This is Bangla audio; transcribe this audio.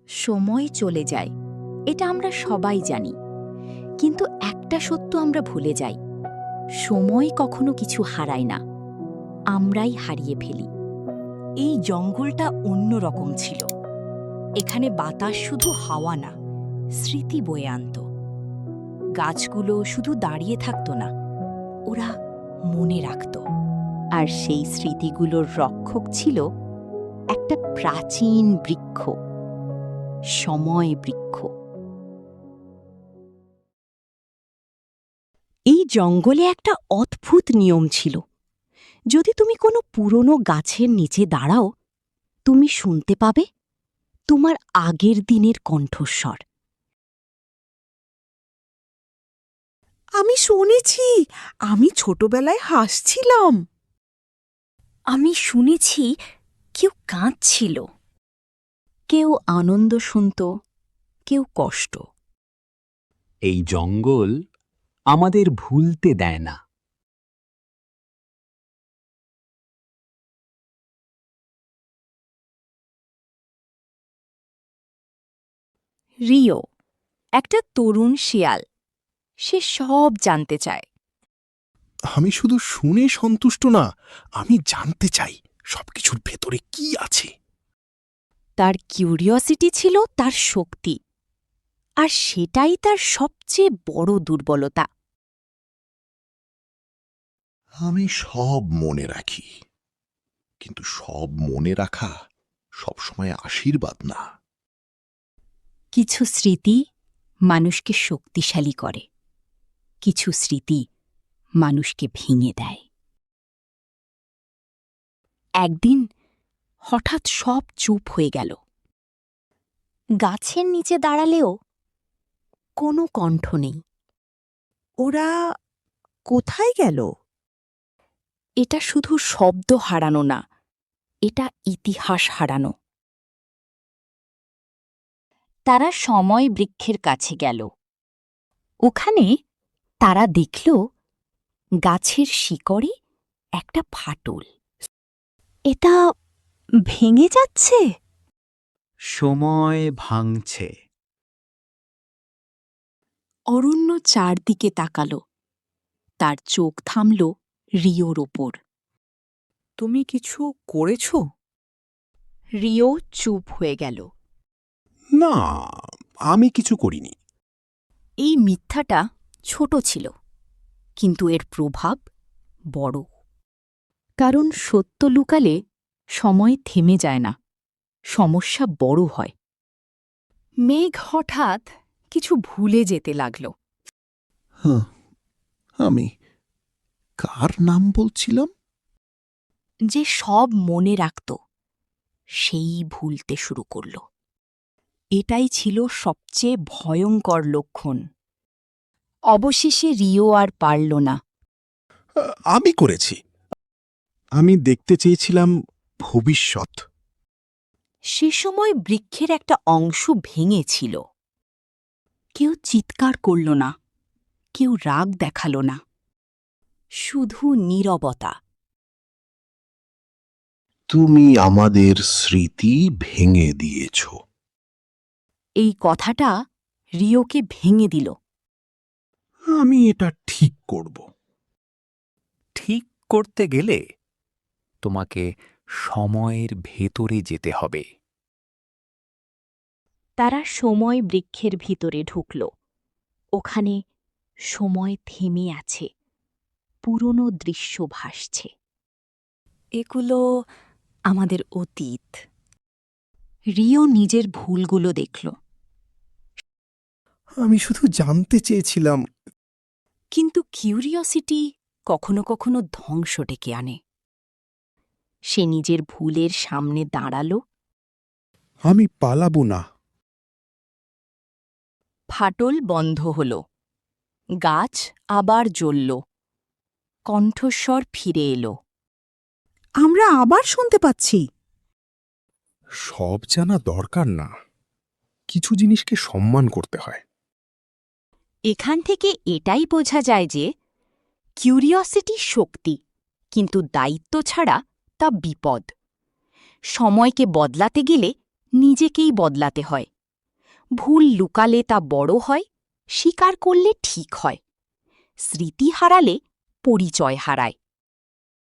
সময় চলে যায়, এটা আমরা সবাই জানি। কিন্তু একটা সত্য আমরা ভুলে যাই, সময় কখনো কিছু হারায় না, আমরাই হারিয়ে ফেলি। এই জঙ্গলটা অন্যরকম ছিল। এখানে বাতাস শুধু হাওয়া না, স্মৃতি বয়ে আনত। গাছগুলো শুধু দাঁড়িয়ে থাকত না, ওরা মনে রাখত। আর সেই স্মৃতিগুলোর রক্ষক ছিল একটা প্রাচীন বৃক্ষ, সময় বৃক্ষ। এই জঙ্গলে একটা অদ্ভুত নিয়ম ছিল। যদি তুমি কোনো পুরনো গাছের নিচে দাঁড়াও, তুমি শুনতে পাবে তোমার আগের দিনের কণ্ঠস্বর। আমি শুনেছি, আমি ছোটবেলায় হাসছিলাম। আমি শুনেছি কেউ কাঁদছিল, কেউ আনন্দ শুনত, কেউ কষ্ট। এই জঙ্গল আমাদের ভুলতে দেয় না। রিও একটা তরুণ শিয়াল, সে সব জানতে চায়। আমি শুধু শুনে সন্তুষ্ট না, আমি জানতে চাই সবকিছুর ভেতরে কি আছে। তার কিউরিওসিটি ছিল তার শক্তি, আর সেটাই তার সবচেয়ে বড় দুর্বলতা। আমি সব মনে রাখি, কিন্তু সব মনে রাখা সবসময় আশীর্বাদ না। কিছু স্মৃতি মানুষকে শক্তিশালী করে, কিছু স্মৃতি মানুষকে ভেঙে দেয়। একদিন হঠাৎ সব চুপ হয়ে গেল। গাছের নিচে দাঁড়ালেও কোনো কণ্ঠ নেই। ওরা কোথায় গেল? এটা শুধু শব্দ হারানো না, এটা ইতিহাস হারানো। তারা সময় বৃক্ষের কাছে গেল। ওখানে তারা দেখল গাছের শিকড়ে একটা ফাটল। এটা ভেঙে যাচ্ছে। সময় ভাঙছে। অরণ্য চারদিকে তাকাল, তার চোখ থামল রিওর ওপর। তুমি কিছু করেছ? রিও চুপ হয়ে গেল। না, আমি কিছু করিনি। এই মিথ্যাটা ছোট ছিল, কিন্তু এর প্রভাব বড়। কারণ সত্য লুকালে সময় থেমে যায় না, সমস্যা বড় হয়। মেঘ হঠাৎ কিছু ভুলে যেতে লাগল। হ্যাঁ, আমি কার নাম বলছিলাম? যে সব মনে রাখত, সেই ভুলতে শুরু করল। এটাই ছিল সবচেয়ে ভয়ঙ্কর লক্ষণ। অবশেষে রিও আর পারল না। আমি করেছি। আমি দেখতে চেয়েছিলাম ভবিষ্যৎ। সে সময় বৃক্ষের একটা অংশ ভেঙেছিল। কেউ চিৎকার করল না, কেউ রাগ দেখাল না, শুধু নীরবতা। তুমি আমাদের স্মৃতি ভেঙে দিয়েছ। এই কথাটা রিওকে ভেঙে দিল। আমি এটা ঠিক করব। ঠিক করতে গেলে তোমাকে সময়ের ভেতরে যেতে হবে। তারা সময় বৃক্ষের ভিতরে ঢুকল। ওখানে সময় থেমে আছে, পুরনো দৃশ্য ভাসছে। এগুলো আমাদের অতীত। রিও নিজের ভুলগুলো দেখল। আমি শুধু জানতে চেয়েছিলাম। কিন্তু কিউরিওসিটি কখনো কখনো ধ্বংস ডেকে আনে। সে নিজের ভুলের সামনে দাঁড়াল। আমি পালাবো না। ফাটল বন্ধ হল, গাছ আবার জ্বলল, কণ্ঠস্বর ফিরে এলো। আমরা আবার শুনতে পাচ্ছি। সব জানা দরকার না, কিছু জিনিসকে সম্মান করতে হয়। এখান থেকে এটাই বোঝা যায় যে কিউরিওসিটি শক্তি, কিন্তু দায়িত্ব ছাড়া তা বিপদ। সময়কে বদলাতে গেলে নিজেকেই বদলাতে হয়। ভুল লুকালে তা বড় হয়, স্বীকার করলে ঠিক হয়। স্মৃতি হারালে পরিচয় হারায়।